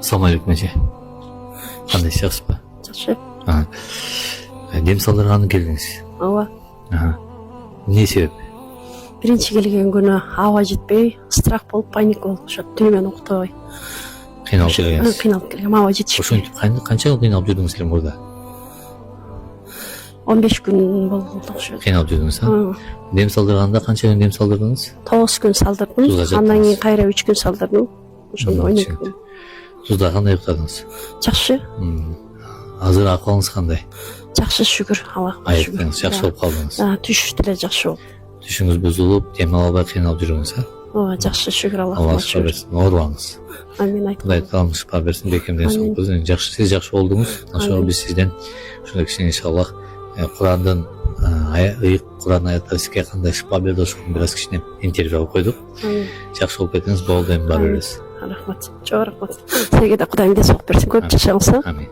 Assalamu alaikum эже. Кандай жакшысызбы? Жакшы. Дем салдырганы келдиңиз. Ооба. Не себеп? Биринчи келген күнү аба жетпей, страх болуп, паник болуп, ошо түнү менен уктабай. Кыйналып келгенсиз. Кыйналып келгем, аба жетишпей. Ошентип канча кыйналып жүрдүңүз эле мурда? 15 күн болду ошо. Кыйналып жүрдүңүз, Дем салдырганда канча күн дем салдырдыңыз? 9 күн салдырдым. Андан кийин кайра 3 күн салдырдым. Ошондо 12 күн. Тузда кандай уктадыңыз? Жакшы. Азыр акыбыңыз кандай? Жакшы, шүгүр, Аллахка шүгүр. Айыптыңыз, жакшы болуп калдыңыз. Түш деле жакшы болуп. Түшүңүз бузулуп, дем ала албай кыйналып жүргөнсүз, Ооба, жакшы, шүгүр, Аллах Аллахка шифа шүгүр. берсин. Оорубаңыз. Амин айтам. Кудай таалам шифа берсин, бекемден сок болсун. Жакшы, сиз жакшы болдуңуз. Ошого биз сизден ушундай кичине иншаллах Курандын ыйык Куран аяттары сизге кандай шифа берди, ошого бир аз кичине интервью алып койдук. Жакшы болуп кеттиңиз, болду, эми бара бересиз. Рахмат. Чоң рахмат. Сизге да Кудайым ден сок берсин, көп жашаңыз. Амин.